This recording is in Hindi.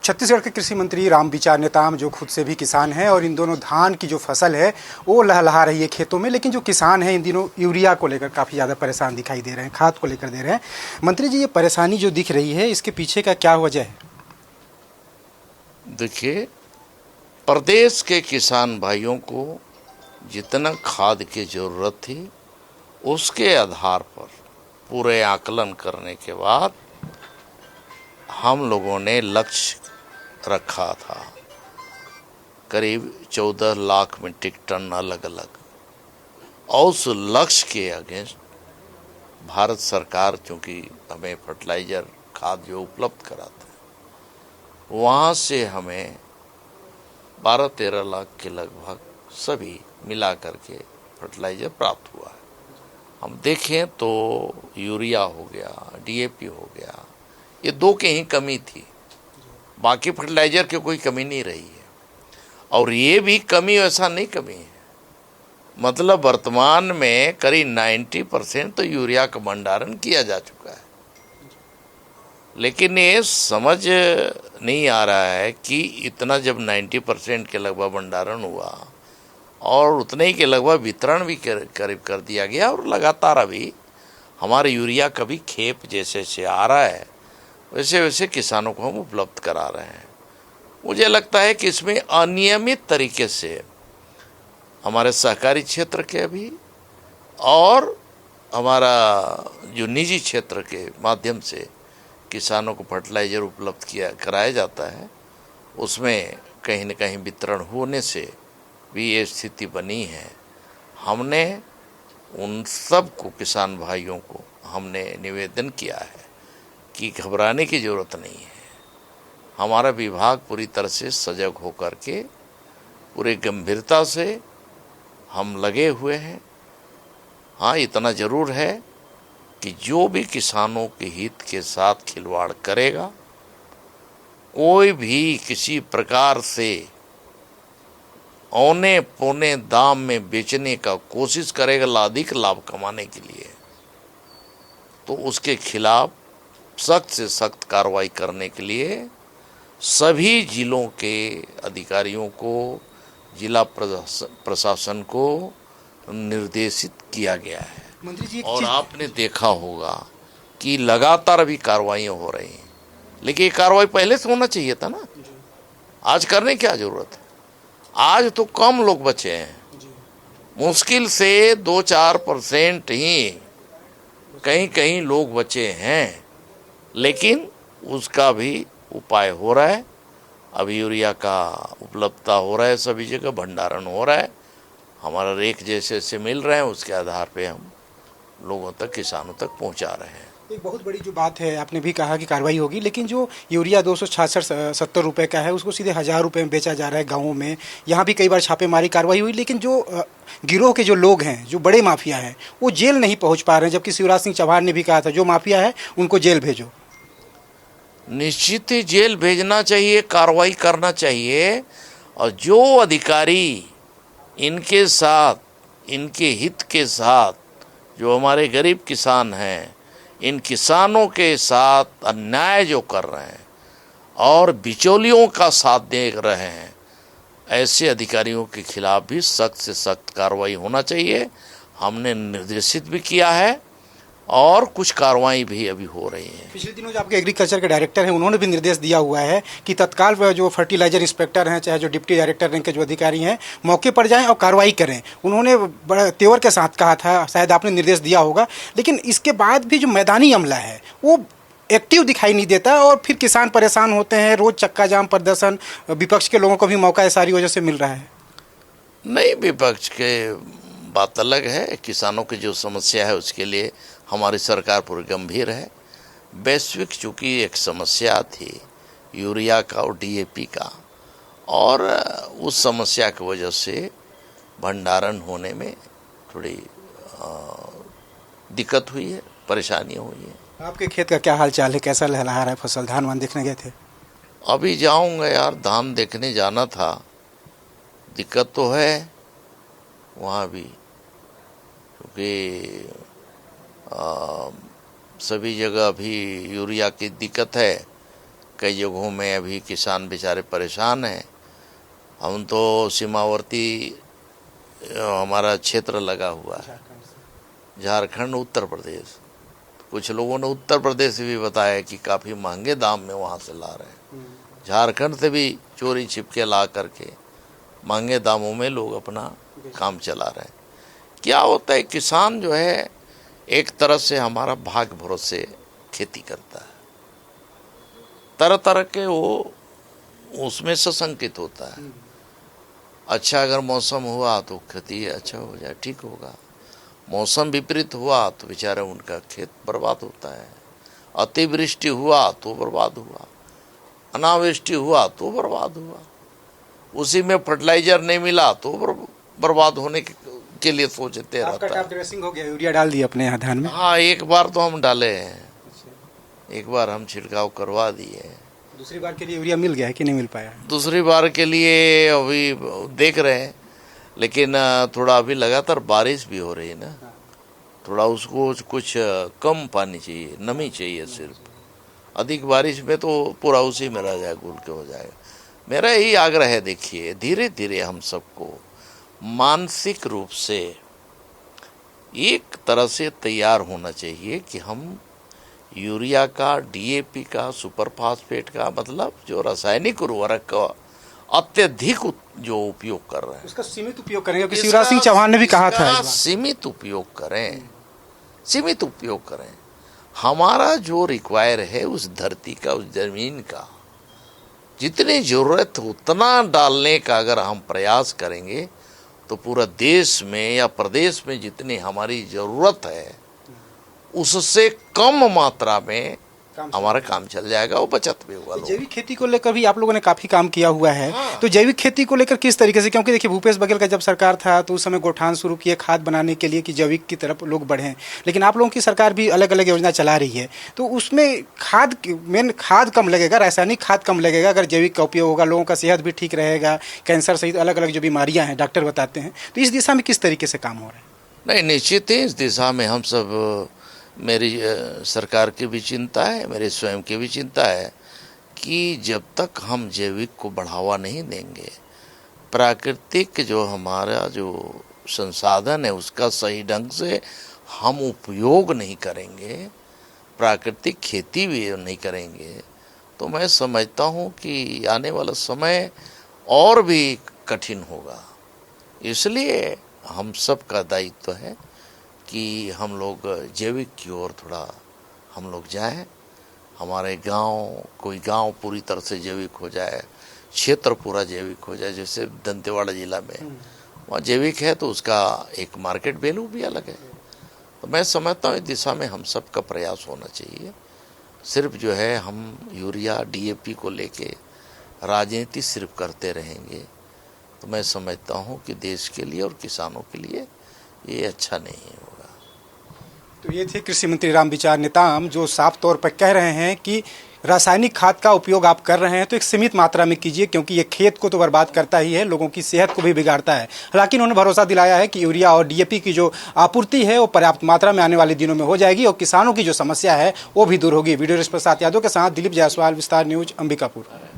छत्तीसगढ़ के कृषि मंत्री रामविचार नेताम जो खुद से भी किसान हैं और इन दोनों धान की जो फसल है वो लहलहा रही है खेतों में, लेकिन जो किसान हैं इन दिनों यूरिया को लेकर काफ़ी ज़्यादा परेशान दिखाई दे रहे हैं, खाद को लेकर दे रहे हैं। मंत्री जी, ये परेशानी जो दिख रही है इसके पीछे का क्या वजह है? देखिए, प्रदेश के किसान भाइयों को जितना खाद की ज़रूरत थी उसके आधार पर पूरे आकलन करने के बाद हम लोगों ने लक्ष्य रखा था करीब 14 लाख मीट्रिक टन अलग अलग, और उस लक्ष्य के अगेंस्ट भारत सरकार चूँकि हमें फर्टिलाइज़र खाद जो उपलब्ध कराते हैं वहाँ से हमें 12-13 लाख के लगभग सभी मिला करके फर्टिलाइज़र प्राप्त हुआ है। हम देखें तो यूरिया हो गया, डीएपी हो गया, ये दो की ही कमी थी, बाकी फर्टिलाइज़र की कोई कमी नहीं रही है। और ये भी कमी वैसा नहीं कमी है, मतलब वर्तमान में करीब 90% तो यूरिया का भंडारण किया जा चुका है। लेकिन ये समझ नहीं आ रहा है कि इतना जब 90% के लगभग भंडारण हुआ और उतने ही के लगभग वितरण भी करीब कर दिया गया, और लगातार अभी हमारे यूरिया का भी खेप जैसे से आ रहा है वैसे वैसे किसानों को हम उपलब्ध करा रहे हैं। मुझे लगता है कि इसमें अनियमित तरीके से हमारे सहकारी क्षेत्र के भी और हमारा जो निजी क्षेत्र के माध्यम से किसानों को फर्टिलाइज़र उपलब्ध कराया जाता है, उसमें कहीं न कहीं वितरण होने से भी ये स्थिति बनी है। हमने उन सब को किसान भाइयों को हमने निवेदन किया है कि घबराने की ज़रूरत नहीं है। हमारा विभाग पूरी तरह से सजग होकर के पूरे गंभीरता से हम लगे हुए हैं। हाँ, इतना ज़रूर है कि जो भी किसानों के हित के साथ खिलवाड़ करेगा, कोई भी किसी प्रकार से औने पौने दाम में बेचने का कोशिश करेगा अधिक लाभ कमाने के लिए, तो उसके खिलाफ सख्त से सख्त कार्रवाई करने के लिए सभी जिलों के अधिकारियों को, जिला प्रशासन को निर्देशित किया गया है। मंत्री जी, और आपने देखा होगा कि लगातार अभी कार्रवाइयाँ हो रही हैं, लेकिन ये कार्रवाई पहले से होना चाहिए था ना। आज करने क्या जरूरत है? आज तो कम लोग बचे हैं, मुश्किल से 2-4% ही कहीं कहीं लोग बचे हैं, लेकिन उसका भी उपाय हो रहा है। अब यूरिया का उपलब्धता हो रहा है, सभी जगह भंडारण हो रहा है, हमारा रेक जैसे से मिल रहे हैं, उसके आधार पे हम लोगों तक, किसानों तक पहुंचा रहे हैं। एक बहुत बड़ी जो बात है, आपने भी कहा कि कार्रवाई होगी, लेकिन जो यूरिया 266-70 रुपये का है उसको सीधे 1000 रुपये में बेचा जा रहा है गाँवों में। यहाँ भी कई बार छापेमारी कार्रवाई हुई, लेकिन जो गिरोह के जो लोग हैं, जो बड़े माफिया हैं, वो जेल नहीं पहुँच पा रहे हैं, जबकि शिवराज सिंह चौहान ने भी कहा था जो माफिया है उनको जेल भेजो। निश्चित ही जेल भेजना चाहिए, कार्रवाई करना चाहिए, और जो अधिकारी इनके साथ, इनके हित के साथ, जो हमारे गरीब किसान हैं, इन किसानों के साथ अन्याय जो कर रहे हैं और बिचौलियों का साथ दे रहे हैं, ऐसे अधिकारियों के खिलाफ भी सख्त से सख्त कार्रवाई होना चाहिए। हमने निर्देशित भी किया है और कुछ कार्रवाई भी अभी हो रही है। पिछले दिनों जो आपके एग्रीकल्चर के डायरेक्टर हैं उन्होंने भी निर्देश दिया हुआ है कि तत्काल जो फर्टिलाइजर इंस्पेक्टर हैं, चाहे जो डिप्टी डायरेक्टर रैंक के जो अधिकारी हैं, मौके पर जाएं और कार्रवाई करें। उन्होंने बड़ा तेवर के साथ कहा था, शायद आपने निर्देश दिया होगा, लेकिन इसके बाद भी जो मैदानी अमला है वो एक्टिव दिखाई नहीं देता और फिर किसान परेशान होते हैं। रोज चक्का जाम प्रदर्शन, विपक्ष के लोगों को भी मौका इस सारी वजह से मिल रहा है। नहीं, विपक्ष के बात अलग है, किसानों की जो समस्या है उसके लिए हमारी सरकार पूरी गंभीर है। वैश्विक चूँकि एक समस्या थी यूरिया का और डीएपी का, और उस समस्या की वजह से भंडारण होने में थोड़ी दिक्कत हुई है, परेशानियाँ हुई है। आपके खेत का क्या हाल चाल है, कैसा लहलहा रहा है फसल? धान वान देखने गए थे? अभी जाऊंगा यार, धान देखने जाना था, दिक्कत तो है वहाँ भी, क्योंकि सभी जगह अभी यूरिया की दिक्कत है, कई जगहों में अभी किसान बेचारे परेशान हैं। हम तो सीमावर्ती हमारा क्षेत्र लगा हुआ है, झारखंड उत्तर प्रदेश। कुछ लोगों ने उत्तर प्रदेश से भी बताया कि काफ़ी महंगे दाम में वहाँ से ला रहे हैं। झारखंड से भी चोरी छिपके ला करके महंगे दामों में लोग अपना काम चला रहे हैं। क्या होता है, किसान जो है एक तरह से हमारा भाग्य भरोसे खेती करता है, तरह तरह के वो उसमें सशंकित होता है। अच्छा अगर मौसम हुआ तो खेती अच्छा हो जाए, ठीक होगा। मौसम विपरीत हुआ तो बेचारा उनका खेत बर्बाद होता है। अतिवृष्टि हुआ तो बर्बाद हुआ, अनावृष्टि हुआ तो बर्बाद हुआ। उसी में फर्टिलाइजर नहीं मिला तो बर्बाद होने के लिए सोचते रहता है। टॉप ड्रेसिंग हो गया, यूरिया डाल दिया अपने यहाँ धान में? हाँ, एक बार तो हम डाले हैं, एक बार हम छिड़काव करवा दिए। दूसरी बार के लिए यूरिया मिल गया है कि नहीं मिल पाया? दूसरी बार के लिए अभी देख रहे हैं, लेकिन थोड़ा अभी लगातार बारिश भी हो रही है ना, थोड़ा उसको कुछ कम पानी चाहिए, नमी चाहिए सिर्फ। अधिक बारिश में तो पूरा उसी में रह जाए, घुल के हो जाएगा। मेरा यही आग्रह है, देखिए धीरे धीरे हम सबको मानसिक रूप से एक तरह से तैयार होना चाहिए कि हम यूरिया का, डीएपी का, सुपर फास्फेट का, मतलब जो रासायनिक उर्वरक का अत्यधिक जो उपयोग कर रहे हैं उसका सीमित उपयोग करें, क्योंकि शिवराज सिंह चौहान ने भी कहा था सीमित उपयोग करें, सीमित उपयोग करें। हमारा जो रिक्वायर है उस धरती का, उस जमीन का जितनी जरूरत उतना डालने का अगर हम प्रयास करेंगे तो पूरा देश में या प्रदेश में जितनी हमारी जरूरत है उससे कम मात्रा में हमारा काम चल जाएगा, वो बचत भी होगा। जैविक खेती को लेकर भी आप लोगों ने काफी काम किया हुआ है। तो जैविक खेती को लेकर किस तरीके से, क्योंकि देखिए भूपेश बघेल का जब सरकार था तो उस समय गौठान शुरू किए खाद बनाने के लिए कि जैविक की तरफ लोग बढ़ें, लेकिन आप लोगों की सरकार भी अलग अलग योजना चला रही है। तो उसमें खाद कम लगेगा, रासायनिक खाद कम लगेगा अगर जैविक का उपयोग होगा, लोगों का सेहत भी ठीक रहेगा, कैंसर सहित अलग अलग जो बीमारियाँ हैं डॉक्टर बताते हैं। तो इस दिशा में किस तरीके से काम हो रहा है? नहीं, निश्चित ही इस दिशा में हम सब, मेरी सरकार की भी चिंता है, मेरे स्वयं की भी चिंता है कि जब तक हम जैविक को बढ़ावा नहीं देंगे, प्राकृतिक जो हमारा जो संसाधन है उसका सही ढंग से हम उपयोग नहीं करेंगे, प्राकृतिक खेती भी नहीं करेंगे, तो मैं समझता हूँ कि आने वाला समय और भी कठिन होगा। इसलिए हम सब का दायित्व है कि हम लोग जैविक की ओर थोड़ा हम लोग जाएं। हमारे गांव, कोई गांव पूरी तरह से जैविक हो जाए, क्षेत्र पूरा जैविक हो जाए। जैसे दंतेवाड़ा जिला में वहाँ जैविक है तो उसका एक मार्केट वैल्यू भी अलग है। तो मैं समझता हूँ इस दिशा में हम सब का प्रयास होना चाहिए। सिर्फ जो है हम यूरिया, डीएपी को लेके राजनीति सिर्फ करते रहेंगे तो मैं समझता हूँ कि देश के लिए और किसानों के लिए ये अच्छा नहीं होगा। तो ये थे कृषि मंत्री रामविचार नेताम, जो साफ तौर पर कह रहे हैं कि रासायनिक खाद का उपयोग आप कर रहे हैं तो एक सीमित मात्रा में कीजिए, क्योंकि ये खेत को तो बर्बाद करता ही है, लोगों की सेहत को भी बिगाड़ता है। हालांकि उन्होंने भरोसा दिलाया है कि यूरिया और डीएपी की जो आपूर्ति है वो पर्याप्त मात्रा में आने वाले दिनों में हो जाएगी और किसानों की जो समस्या है वो भी दूर होगी। वीडियो रिपोर्टर यादव के साथ दिलीप जायसवाल, विस्तार न्यूज, अंबिकापुर।